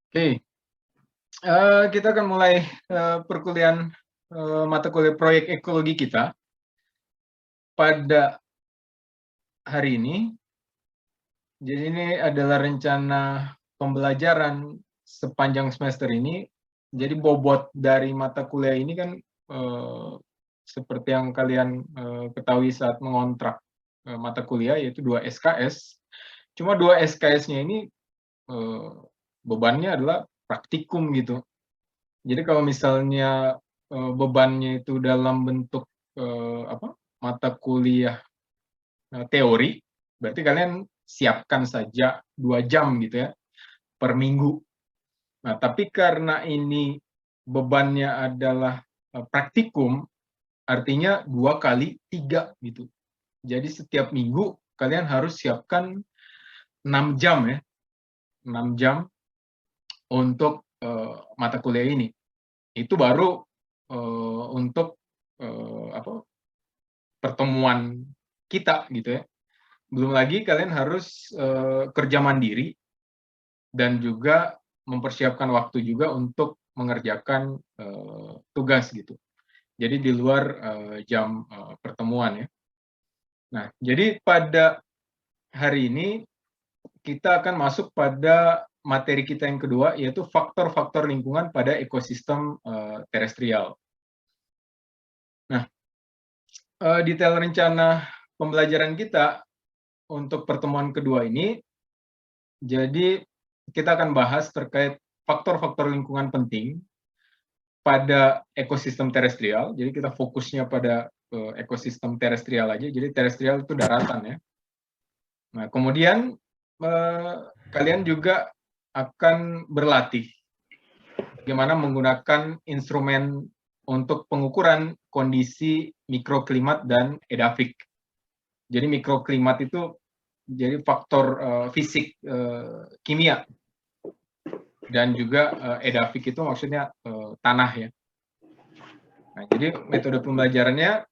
Oke, kita akan mulai perkuliahan mata kuliah proyek ekologi kita pada hari ini. Jadi ini adalah rencana pembelajaran sepanjang semester ini. Jadi bobot dari mata kuliah ini kan seperti yang kalian ketahui saat mengontrak mata kuliah, yaitu 2 SKS. Cuma 2 SKS-nya ini bebannya adalah praktikum gitu. Jadi kalau misalnya bebannya itu dalam bentuk mata kuliah teori, berarti kalian siapkan saja 2 jam gitu ya per minggu. Nah, tapi karena ini bebannya adalah praktikum, artinya 2 kali 3 gitu. Jadi setiap minggu kalian harus siapkan 6 jam ya, 6 jam untuk mata kuliah ini. Itu baru untuk pertemuan kita gitu ya. Belum lagi kalian harus kerja mandiri dan juga mempersiapkan waktu juga untuk mengerjakan tugas gitu. Jadi di luar jam pertemuan ya. Nah, jadi pada hari ini kita akan masuk pada materi kita yang kedua, yaitu faktor-faktor lingkungan pada ekosistem terestrial. Nah, detail rencana pembelajaran kita untuk pertemuan kedua ini, jadi kita akan bahas terkait faktor-faktor lingkungan penting pada ekosistem terestrial. Jadi kita fokusnya pada ekosistem terestrial aja. Jadi terestrial itu daratan ya. Nah, kemudian kalian juga akan berlatih bagaimana menggunakan instrumen untuk pengukuran kondisi mikroklimat dan edafik. Jadi mikroklimat itu jadi faktor fisik kimia, dan juga edafik itu maksudnya tanah ya. Nah, jadi metode pembelajarannya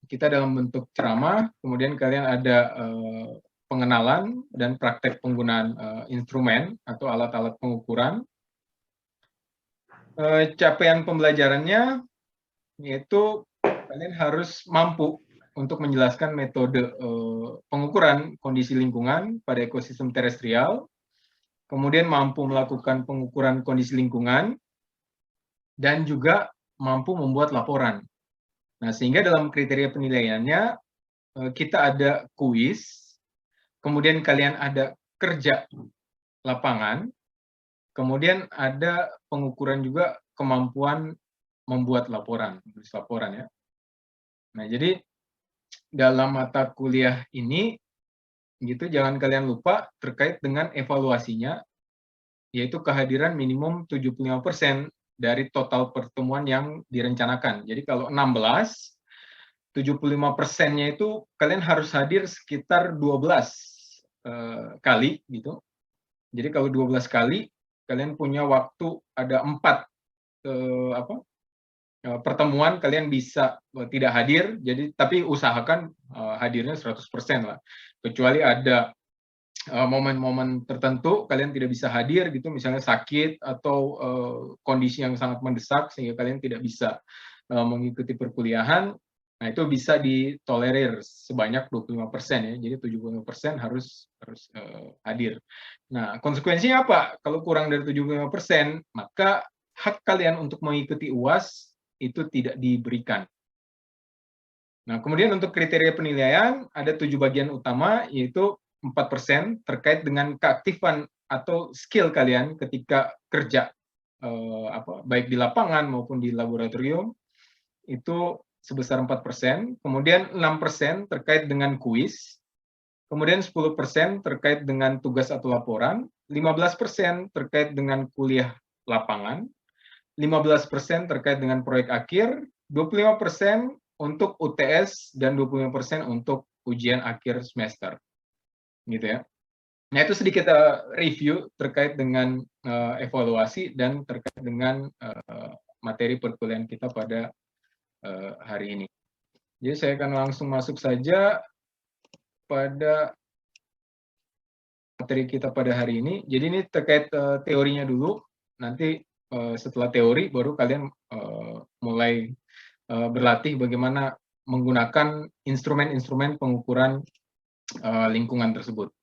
kita dalam bentuk ceramah, kemudian kalian ada pengenalan dan praktek penggunaan instrumen atau alat-alat pengukuran. Capaian pembelajarannya yaitu kalian harus mampu untuk menjelaskan metode pengukuran kondisi lingkungan pada ekosistem terestrial, kemudian mampu melakukan pengukuran kondisi lingkungan, dan juga mampu membuat laporan. Nah, sehingga dalam kriteria penilaiannya kita ada kuis, kemudian kalian ada kerja lapangan, kemudian ada pengukuran juga kemampuan membuat laporan, menulis laporan ya. Nah, jadi dalam mata kuliah ini gitu jangan kalian lupa terkait dengan evaluasinya, yaitu kehadiran minimum 75% dari total pertemuan yang direncanakan. Jadi kalau 16, 75%-nya itu kalian harus hadir sekitar 12 kali gitu. Jadi kalau 12 kali, kalian punya waktu ada 4 pertemuan kalian bisa tidak hadir, jadi tapi usahakan hadirnya 100% lah. Kecuali ada momen-momen tertentu kalian tidak bisa hadir gitu, misalnya sakit atau kondisi yang sangat mendesak sehingga kalian tidak bisa mengikuti perkuliahan. Nah, itu bisa ditolerir sebanyak 25% ya. Jadi 75% harus hadir. Nah, konsekuensinya apa? Kalau kurang dari 75%, maka hak kalian untuk mengikuti UAS itu tidak diberikan. Nah, kemudian untuk kriteria penilaian ada 7 bagian utama, yaitu 4% terkait dengan keaktifan atau skill kalian ketika kerja baik di lapangan maupun di laboratorium, itu sebesar 4%. Kemudian 6% terkait dengan kuis, kemudian 10% terkait dengan tugas atau laporan, 15% terkait dengan kuliah lapangan, 15% terkait dengan proyek akhir, 25% untuk UTS, dan 25% untuk ujian akhir semester. Gitu ya. Nah, itu sedikit review terkait dengan evaluasi dan terkait dengan materi perkuliahan kita pada hari ini. Jadi saya akan langsung masuk saja pada materi kita pada hari ini. Jadi ini terkait teorinya dulu. Nanti setelah teori baru kalian mulai berlatih bagaimana menggunakan instrumen-instrumen pengukuran lingkungan tersebut.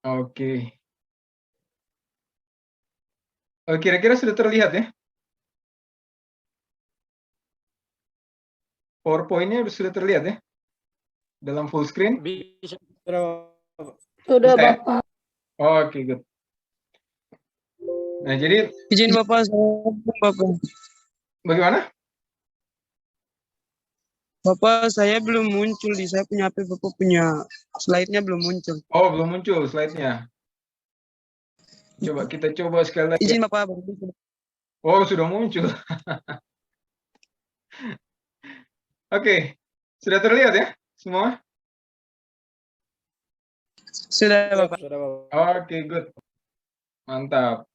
Oke. Kira-kira sudah terlihat ya? PowerPoint-nya sudah terlihat ya? Dalam full screen? Bisa. Sudah, Bisa, ya? Bapak. Oke, good. Nah, jadi Izin Bapak, Bapak. bagaimana? Bapak, saya belum muncul di saya punya HP, Bapak punya slide-nya belum muncul. Oh, belum muncul slide-nya. Coba kita coba sekali lagi. Izin Bapak. Oh, sudah muncul. Oke, sudah terlihat ya semua? Sudah Bapak. Oke, good. Mantap.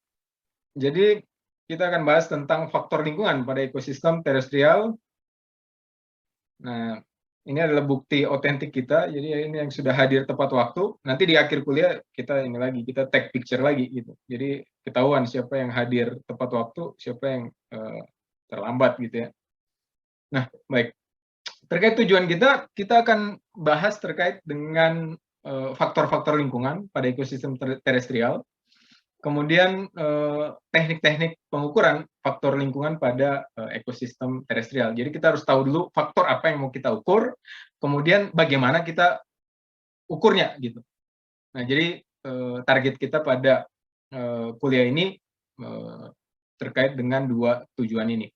Jadi kita akan bahas tentang faktor lingkungan pada ekosistem terestrial. Nah, ini adalah bukti otentik kita. Jadi ini yang sudah hadir tepat waktu. Nanti di akhir kuliah kita ini lagi, kita take picture lagi gitu. Jadi ketahuan siapa yang hadir tepat waktu, siapa yang terlambat gitu ya. Nah, baik. Terkait tujuan kita akan bahas terkait dengan faktor-faktor lingkungan pada ekosistem terestrial. Kemudian teknik-teknik pengukuran faktor lingkungan pada ekosistem terestrial. Jadi kita harus tahu dulu faktor apa yang mau kita ukur, kemudian bagaimana kita ukurnya gitu. Nah, jadi target kita pada kuliah ini terkait dengan dua tujuan ini.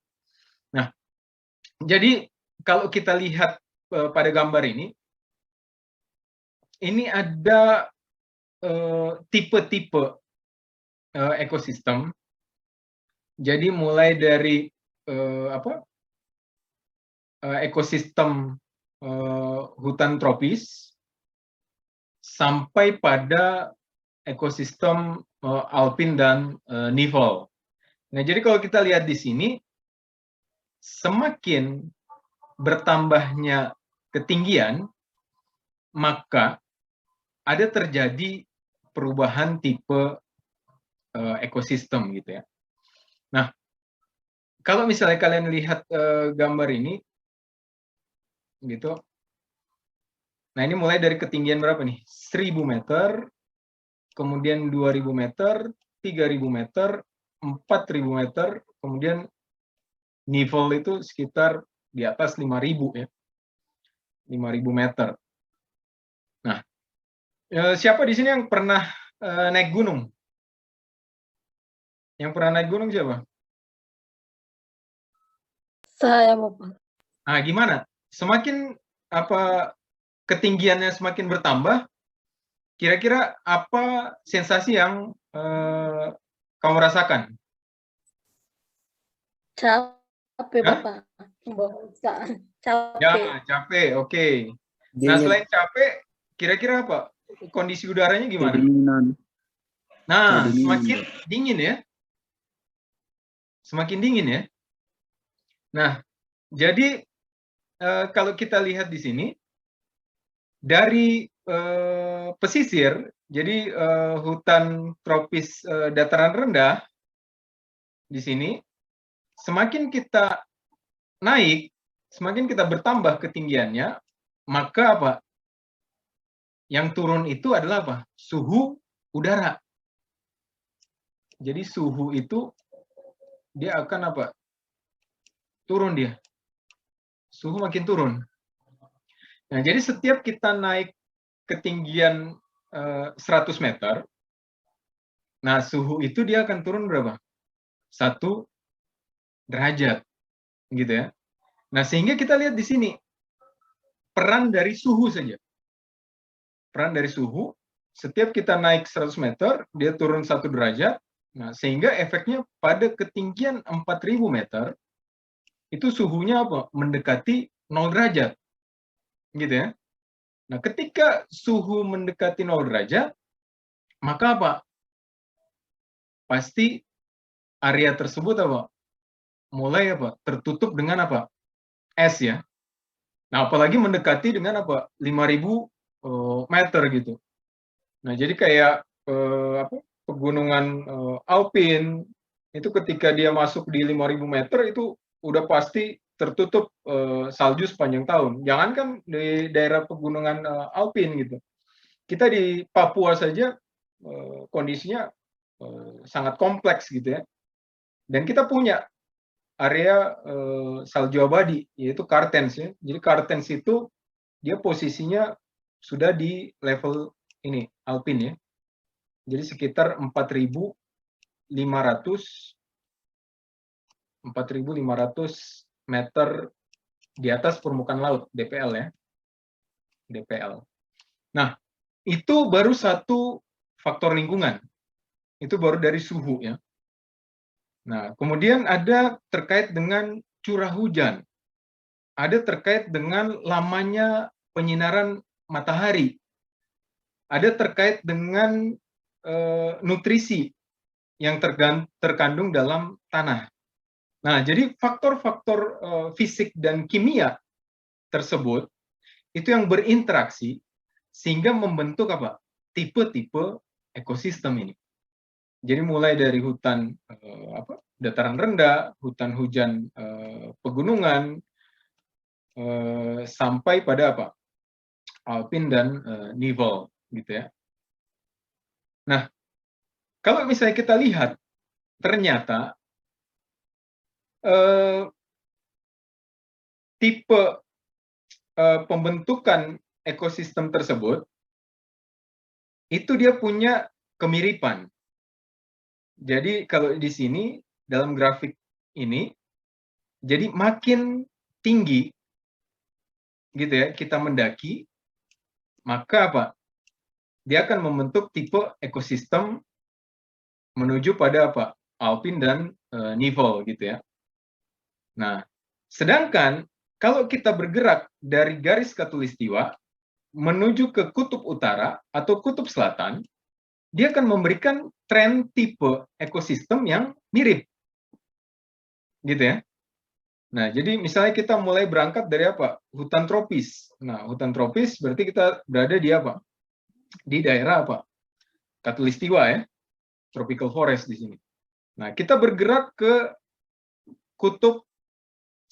Nah, jadi kalau kita lihat pada gambar ini ada tipe-tipe ekosistem. Jadi mulai dari ekosistem hutan tropis sampai pada ekosistem alpin dan nival. Nah, jadi kalau kita lihat di sini, semakin bertambahnya ketinggian, maka ada terjadi perubahan tipe ekosistem gitu ya. Nah, kalau misalnya kalian lihat gambar ini, gitu. Nah, ini mulai dari ketinggian berapa nih? 1000 meter, kemudian 2000 meter, 3000 meter, 4000 meter, kemudian nivel itu sekitar di atas 5000 ya. 5000 meter. Nah, siapa di sini yang pernah naik gunung? Yang pernah naik gunung siapa? Saya, Bapak. Nah, gimana? Semakin ketinggiannya semakin bertambah, kira-kira apa sensasi yang kamu rasakan? Capek, Hah? Bapak. Capek. Ya, capek. Oke. Nah, selain capek, kira-kira apa? Kondisi udaranya gimana? Nah, semakin dingin ya. Semakin dingin ya. Nah, jadi kalau kita lihat di sini, dari pesisir, jadi hutan tropis dataran rendah di sini, semakin kita naik, semakin kita bertambah ketinggiannya, maka apa? Yang turun itu adalah apa? Suhu udara. Jadi suhu itu dia akan apa? Turun dia. Suhu makin turun. Nah, jadi setiap kita naik ketinggian 100 meter, nah suhu itu dia akan turun berapa? 1 derajat. Gitu ya. Nah, sehingga kita lihat di sini peran dari suhu saja. Peran dari suhu, setiap kita naik 100 meter, dia turun 1 derajat. Nah, sehingga efeknya pada ketinggian 4000 meter, itu suhunya apa? Mendekati 0 derajat. Gitu ya. Nah, ketika suhu mendekati 0 derajat, maka apa? Pasti area tersebut apa? Mulai apa? Tertutup dengan apa? Es ya. Nah, apalagi mendekati dengan apa? 5.000 meter gitu. Nah, jadi kayak apa? Pegunungan alpin itu ketika dia masuk di 5.000 meter itu udah pasti tertutup salju sepanjang tahun. Jangankan di daerah pegunungan alpin gitu. Kita di Papua saja kondisinya sangat kompleks gitu ya. Dan kita punya area salju abadi yaitu Kartens ya. Jadi Kartens itu dia posisinya sudah di level ini alpin ya. Jadi sekitar 4.500 meter di atas permukaan laut, DPL ya. DPL. Nah, itu baru satu faktor lingkungan. Itu baru dari suhu ya. Nah, kemudian ada terkait dengan curah hujan. Ada terkait dengan lamanya penyinaran matahari. Ada terkait dengan nutrisi yang terkandung dalam tanah. Nah, jadi faktor-faktor fisik dan kimia tersebut itu yang berinteraksi sehingga membentuk apa? Tipe-tipe ekosistem ini. Jadi mulai dari hutan dataran rendah, hutan hujan pegunungan, sampai pada apa? Alpin dan nival gitu ya. Nah, kalau misalnya kita lihat ternyata tipe pembentukan ekosistem tersebut itu dia punya kemiripan. Jadi kalau di sini dalam grafik ini, jadi makin tinggi gitu ya kita mendaki, maka apa? Dia akan membentuk tipe ekosistem menuju pada apa? Alpin dan nival gitu ya. Nah, sedangkan kalau kita bergerak dari garis khatulistiwa menuju ke kutub utara atau kutub selatan, dia akan memberikan tren tipe ekosistem yang mirip. Gitu ya. Nah, jadi misalnya kita mulai berangkat dari apa? Hutan tropis. Nah, hutan tropis berarti kita berada di apa? Di daerah apa? Khatulistiwa ya. Tropical forest di sini. Nah, kita bergerak ke kutub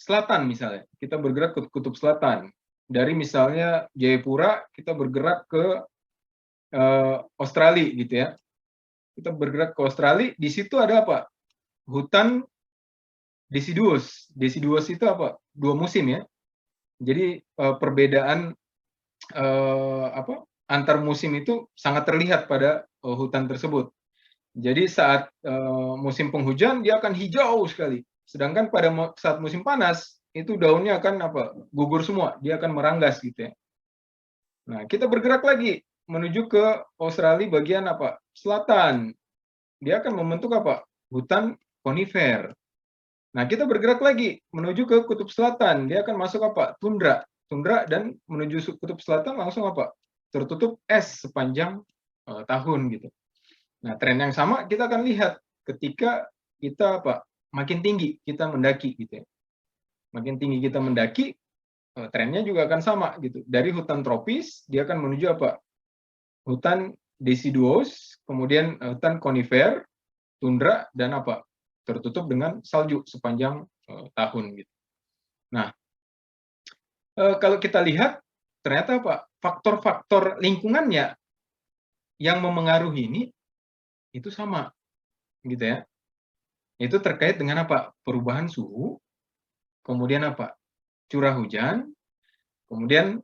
selatan misalnya. Kita bergerak ke kutub selatan. Dari misalnya Jayapura, kita bergerak ke Australia gitu ya. Kita bergerak ke Australia, di situ ada apa? Hutan deciduous. Deciduous itu apa? 2 musim ya. Jadi perbedaan antar musim itu sangat terlihat pada hutan tersebut. Jadi saat musim penghujan dia akan hijau sekali. Sedangkan pada saat musim panas itu daunnya akan gugur semua, dia akan meranggas gitu ya. Nah, kita bergerak lagi menuju ke Australia bagian selatan. Dia akan membentuk hutan konifer. Nah, kita bergerak lagi menuju ke kutub selatan. Dia akan masuk tundra. Tundra dan menuju kutub selatan langsung tertutup es sepanjang tahun gitu. Nah, tren yang sama kita akan lihat ketika kita makin tinggi kita mendaki gitu ya. Makin tinggi kita mendaki, trennya juga akan sama gitu. Dari hutan tropis dia akan menuju hutan deciduous, kemudian hutan konifer, tundra dan tertutup dengan salju sepanjang tahun gitu. Nah, kalau kita lihat ternyata faktor-faktor lingkungannya yang memengaruhi ini itu sama gitu ya. Itu terkait dengan perubahan suhu, kemudian curah hujan, kemudian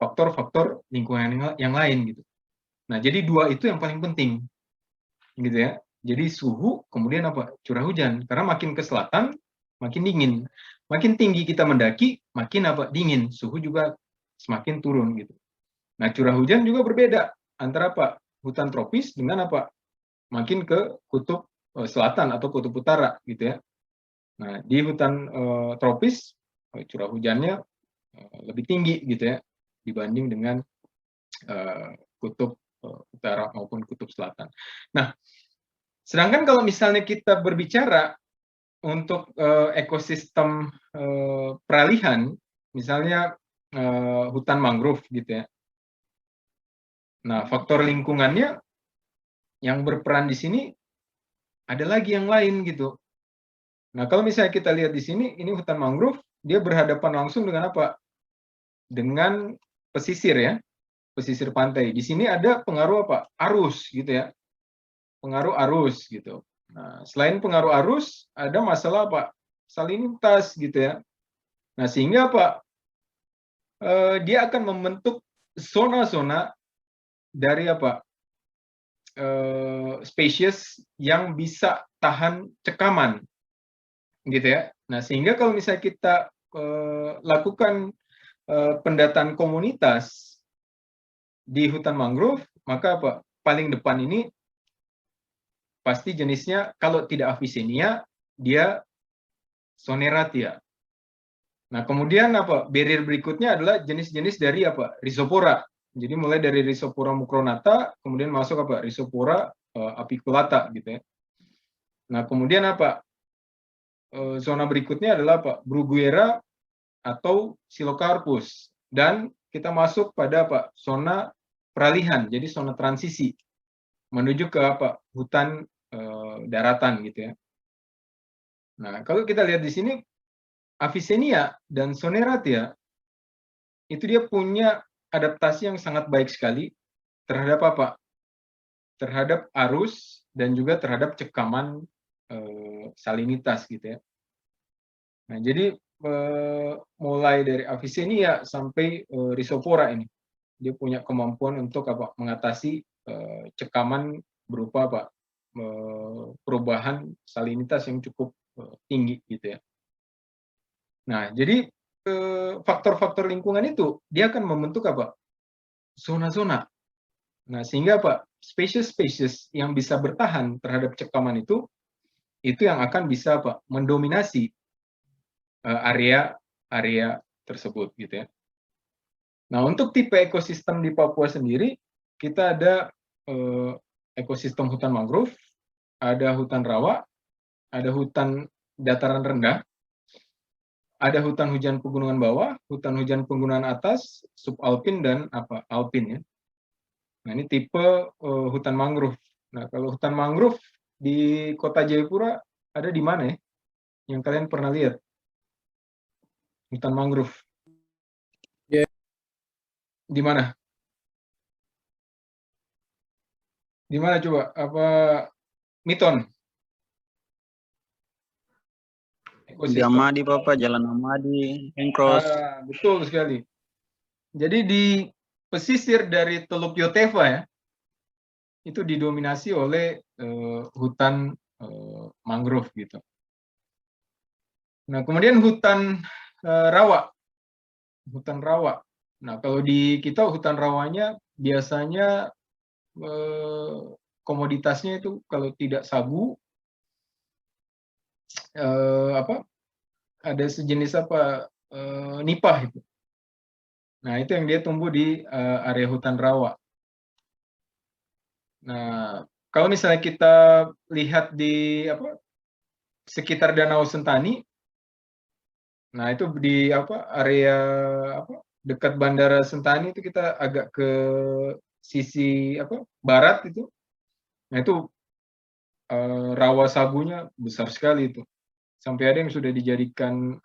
faktor-faktor lingkungan yang lain gitu. Nah, jadi 2 itu yang paling penting gitu ya. Jadi suhu, kemudian curah hujan. Karena makin ke selatan makin dingin. Makin tinggi kita mendaki, makin dingin. Suhu juga semakin turun gitu. Nah, curah hujan juga berbeda antara hutan tropis dengan makin ke kutub selatan atau kutub utara gitu ya. Nah, di hutan tropis curah hujannya lebih tinggi gitu ya dibanding dengan kutub utara maupun kutub selatan. Nah, sedangkan kalau misalnya kita berbicara untuk ekosistem peralihan, misalnya hutan mangrove gitu ya. Nah, faktor lingkungannya yang berperan di sini ada lagi yang lain gitu. Nah, kalau misalnya kita lihat di sini, ini hutan mangrove, dia berhadapan langsung dengan apa? Dengan pesisir ya, pesisir pantai. Di sini ada pengaruh apa? Arus gitu ya, pengaruh arus gitu. Nah, selain pengaruh arus, ada masalah apa? Salinitas gitu ya. Nah, sehingga apa? Dia akan membentuk zona-zona dari apa? Spesies yang bisa tahan cekaman gitu ya. Nah, sehingga kalau misalnya kita lakukan pendataan komunitas di hutan mangrove, maka apa? Paling depan ini pasti jenisnya kalau tidak Avicennia, dia Soneratia. Nah, kemudian apa? Barrier berikutnya adalah jenis-jenis dari apa? Rhizopora. Jadi mulai dari Rhizopora mucronata, kemudian masuk apa? Rhizopora apiculata gitu ya. Nah, kemudian apa? Zona berikutnya adalah apa? Bruguiera atau Silocarpus. Dan kita masuk pada apa? Zona peralihan, jadi zona transisi menuju ke apa? Hutan daratan gitu ya. Nah, kalau kita lihat di sini Avicennia dan Soneratia itu dia punya adaptasi yang sangat baik sekali terhadap apa? Terhadap arus dan juga terhadap cekaman salinitas gitu ya. Nah, jadi mulai dari Avicennia sampai Rhizopora ini dia punya kemampuan untuk apa? Mengatasi cekaman berupa apa? Perubahan salinitas yang cukup tinggi gitu ya. Nah, jadi faktor-faktor lingkungan itu dia akan membentuk apa? Zona-zona. Nah, sehingga apa? Spesies-spesies yang bisa bertahan terhadap cekaman itu yang akan bisa apa? Mendominasi area tersebut gitu ya. Nah, untuk tipe ekosistem di Papua sendiri, kita ada ekosistem hutan mangrove, ada hutan rawa, ada hutan dataran rendah, ada hutan hujan pegunungan bawah, hutan hujan pegunungan atas, subalpin dan apa? Alpin ya. Nah, ini tipe hutan mangrove. Nah, kalau hutan mangrove di Kota Jayapura ada di mana ya? Yang kalian pernah lihat? Hutan mangrove. Di mana? Di mana coba? Apa Miton? Di Amadi, Bapak, Jalan Amadi, Encross. Betul sekali. Jadi di pesisir dari Teluk Yotefa ya, itu didominasi oleh hutan mangrove gitu. Nah, kemudian hutan rawa. Hutan rawa. Nah, kalau di kita hutan rawanya biasanya komoditasnya itu kalau tidak sagu, ada sejenis apa? Nipah itu. Nah, itu yang dia tumbuh di area hutan rawa. Nah, kalau misalnya kita lihat di apa? Sekitar Danau Sentani, nah itu di apa? Area apa? Dekat Bandara Sentani itu kita agak ke sisi apa? Barat itu. Nah, itu rawa sagunya besar sekali itu. Sampai ada yang sudah dijadikan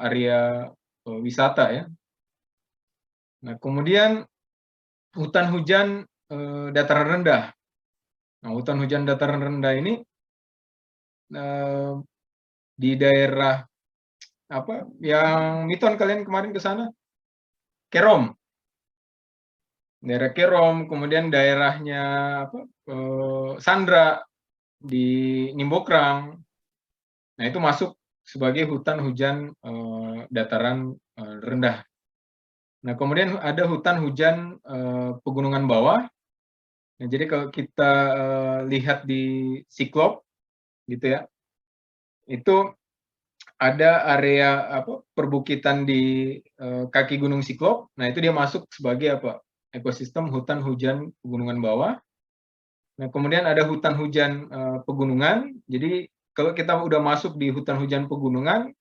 area wisata ya. Nah, kemudian hutan hujan dataran rendah. Nah, hutan hujan dataran rendah ini di daerah apa yang Miton kalian kemarin ke sana? Kerom. Daerah Kerom, kemudian daerahnya apa? Sandra di Nimbokrang. Nah, itu masuk sebagai hutan hujan dataran rendah. Nah, kemudian ada hutan hujan pegunungan bawah. Nah, jadi kalau kita lihat di Siklop, gitu ya, itu ada area apa perbukitan di kaki Gunung Siklop. Nah, itu dia masuk sebagai apa ekosistem hutan hujan pegunungan bawah. Nah, kemudian ada hutan hujan pegunungan. Jadi kalau kita udah masuk di hutan hujan pegunungan,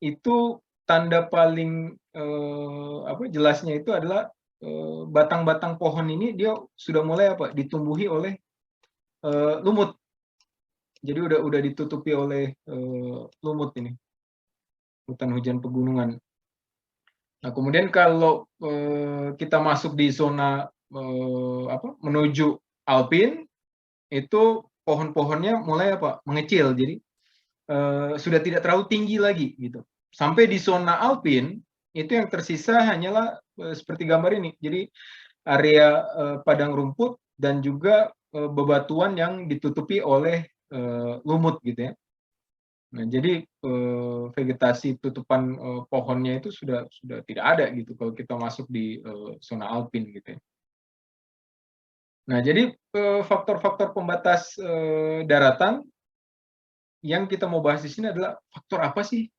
itu tanda paling jelasnya itu adalah batang-batang pohon ini dia sudah mulai ditumbuhi oleh lumut. Jadi udah ditutupi oleh lumut ini, hutan hujan pegunungan. Nah, kemudian kalau kita masuk di zona menuju alpin, itu pohon-pohonnya mulai mengecil, jadi sudah tidak terlalu tinggi lagi gitu. Sampai di zona alpin itu yang tersisa hanyalah seperti gambar ini. Jadi area padang rumput dan juga bebatuan yang ditutupi oleh lumut gitu ya. Nah, jadi vegetasi tutupan pohonnya itu sudah tidak ada gitu kalau kita masuk di zona alpin gitu ya. Nah, jadi faktor-faktor pembatas daratan yang kita mau bahas di sini adalah faktor apa sih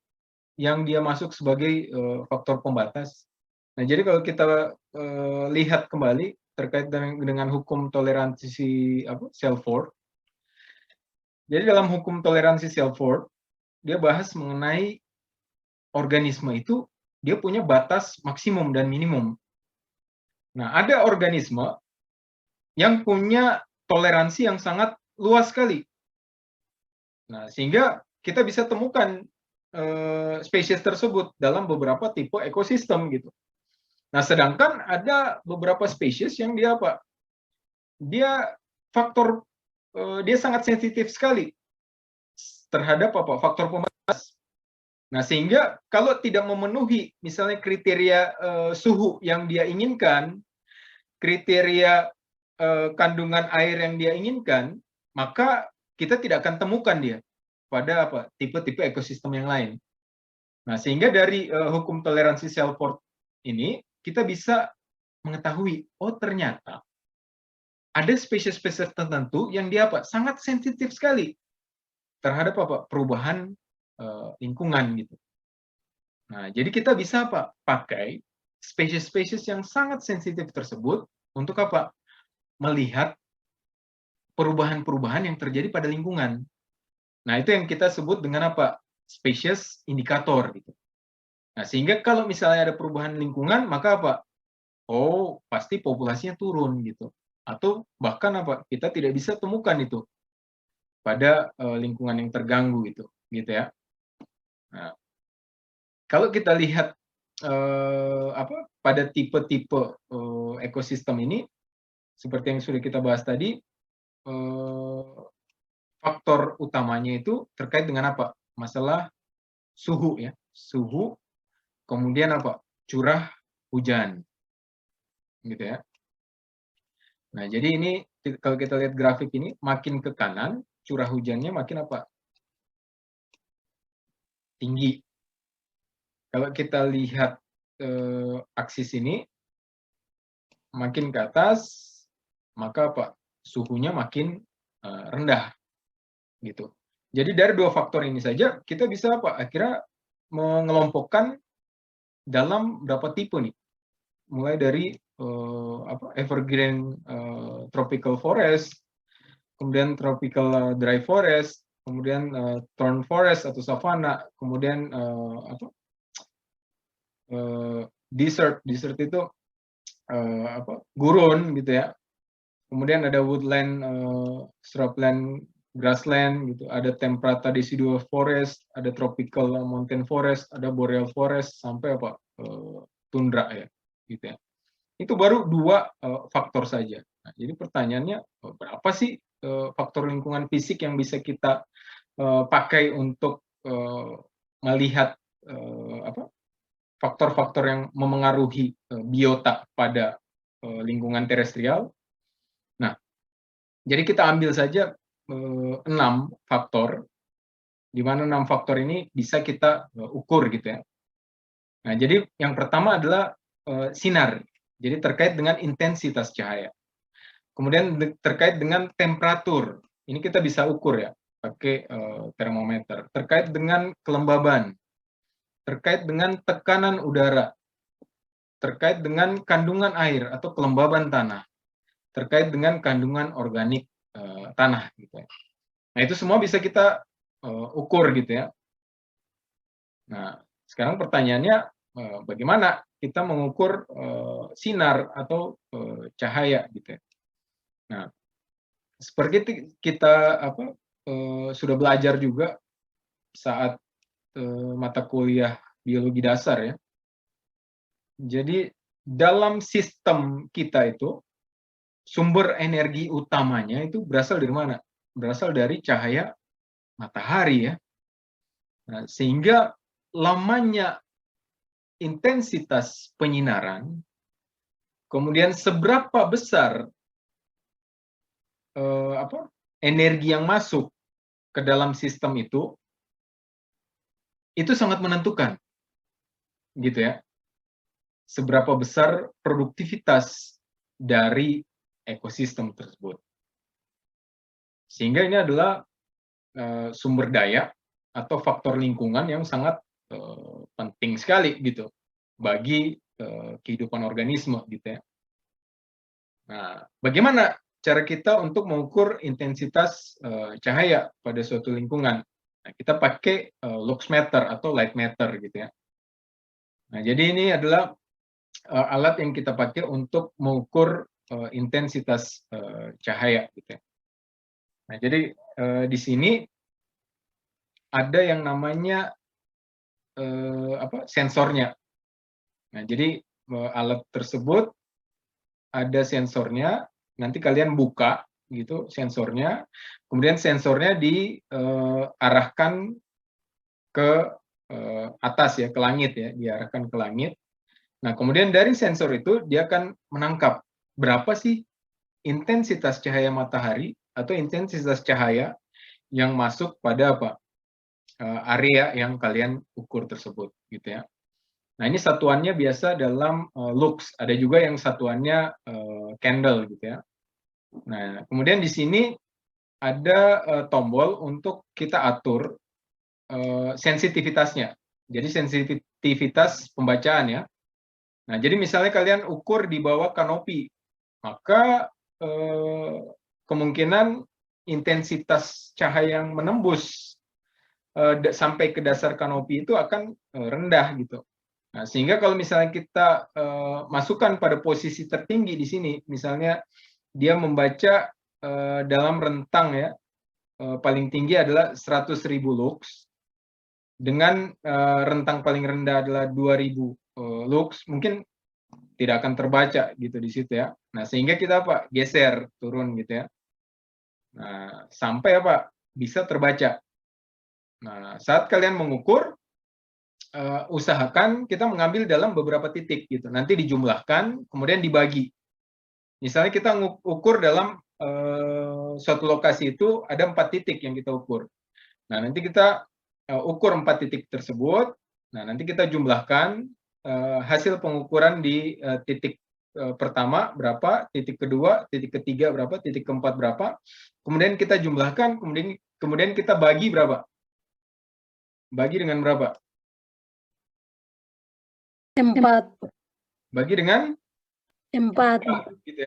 yang dia masuk sebagai faktor pembatas. Nah, jadi kalau kita lihat kembali terkait dengan hukum toleransi Selford. Jadi dalam hukum toleransi Selford, dia bahas mengenai organisme itu dia punya batas maksimum dan minimum. Nah, ada organisme yang punya toleransi yang sangat luas sekali. Nah, sehingga kita bisa temukan spesies tersebut dalam beberapa tipe ekosistem gitu. Nah, sedangkan ada beberapa spesies yang dia dia sangat sensitif sekali terhadap faktor pembatas. Nah, sehingga kalau tidak memenuhi misalnya kriteria suhu yang dia inginkan, kriteria kandungan air yang dia inginkan, maka kita tidak akan temukan dia pada tipe-tipe ekosistem yang lain. Nah, sehingga dari hukum toleransi Selford ini kita bisa mengetahui, oh ternyata ada spesies-spesies tertentu yang dia sangat sensitif sekali terhadap perubahan lingkungan gitu. Nah, jadi kita bisa pakai spesies-spesies yang sangat sensitif tersebut untuk melihat perubahan-perubahan yang terjadi pada lingkungan. Nah, itu yang kita sebut dengan spesies indikator gitu. Nah, sehingga kalau misalnya ada perubahan lingkungan, maka oh, pasti populasinya turun gitu. Atau bahkan kita tidak bisa temukan itu pada lingkungan yang terganggu gitu ya. Nah, kalau kita lihat pada tipe-tipe ekosistem ini, seperti yang sudah kita bahas tadi, faktor utamanya itu terkait dengan masalah suhu ya, suhu, kemudian curah hujan, gitu ya. Nah, jadi ini kalau kita lihat grafik ini, makin ke kanan curah hujannya makin tinggi. Kalau kita lihat aksis ini, makin ke atas, maka suhunya makin rendah, gitu. Jadi dari dua faktor ini saja kita bisa akhirnya mengelompokkan dalam berapa tipe nih, mulai dari evergreen tropical forest, kemudian tropical dry forest, kemudian thorn forest atau savanna, kemudian desert itu gurun gitu ya. Kemudian ada woodland, shrubland, grassland gitu. Ada temperata deciduous forest, ada tropical mountain forest, ada boreal forest sampai tundra ya, gitu ya. Itu baru dua faktor saja. Nah, jadi pertanyaannya berapa sih faktor lingkungan fisik yang bisa kita pakai untuk melihat faktor-faktor yang memengaruhi biota pada lingkungan terestrial. Nah, jadi kita ambil saja 6 faktor, di mana 6 faktor ini bisa kita ukur gitu ya. Nah, jadi yang pertama adalah sinar, jadi terkait dengan intensitas cahaya. Kemudian terkait dengan temperatur, ini kita bisa ukur ya, pakai termometer. Terkait dengan kelembaban, terkait dengan tekanan udara, terkait dengan kandungan air atau kelembaban tanah, terkait dengan kandungan organik tanah gitu ya. Nah, itu semua bisa kita ukur gitu ya. Nah, sekarang pertanyaannya bagaimana kita mengukur sinar atau cahaya gitu ya. Nah, seperti kita sudah belajar juga saat mata kuliah biologi dasar ya. Jadi dalam sistem kita itu sumber energi utamanya itu berasal dari mana? Berasal dari cahaya matahari ya. Nah, sehingga lamanya intensitas penyinaran, kemudian seberapa besar energi yang masuk ke dalam sistem itu sangat menentukan, gitu ya. Seberapa besar produktivitas dari ekosistem tersebut. Sehingga ini adalah sumber daya atau faktor lingkungan yang sangat penting sekali gitu bagi kehidupan organisme gitu ya. Nah, bagaimana cara kita untuk mengukur intensitas cahaya pada suatu lingkungan? Nah, kita pakai lux meter atau light meter gitu ya. Nah, jadi ini adalah alat yang kita pakai untuk mengukur intensitas cahaya gitu ya. Nah, jadi di sini ada yang namanya sensornya. Nah, jadi alat tersebut ada sensornya. Nanti kalian buka gitu sensornya. Kemudian sensornya diarahkan ke atas ya, ke langit ya, diarahkan ke langit. Nah, kemudian dari sensor itu dia akan menangkap berapa sih intensitas cahaya matahari atau intensitas cahaya yang masuk pada area yang kalian ukur tersebut gitu ya. Nah, ini satuannya biasa dalam lux, ada juga yang satuannya candle gitu ya. Nah, kemudian di sini ada tombol untuk kita atur sensitivitasnya. Jadi sensitivitas pembacaan ya. Nah, jadi misalnya kalian ukur di bawah kanopi, maka kemungkinan intensitas cahaya yang menembus sampai ke dasar kanopi itu akan rendah gitu. Nah, sehingga kalau misalnya kita masukkan pada posisi tertinggi di sini, misalnya dia membaca dalam rentang ya, paling tinggi adalah 100.000 lux, dengan rentang paling rendah adalah 2.000 lux, mungkin tidak akan terbaca gitu di situ ya. Nah, sehingga kita geser turun gitu ya. Nah, sampai bisa terbaca. Nah, saat kalian mengukur, usahakan kita mengambil dalam beberapa titik gitu. Nanti dijumlahkan, kemudian dibagi. Misalnya kita ukur dalam suatu lokasi itu ada 4 titik yang kita ukur. Nah, nanti kita ukur 4 titik tersebut. Nah, nanti kita jumlahkan hasil pengukuran di titik pertama berapa, titik kedua, titik ketiga berapa, titik keempat berapa. Kemudian kita jumlahkan, kemudian kita bagi berapa? Bagi dengan berapa? 4. Bagi dengan 4. gitu ya.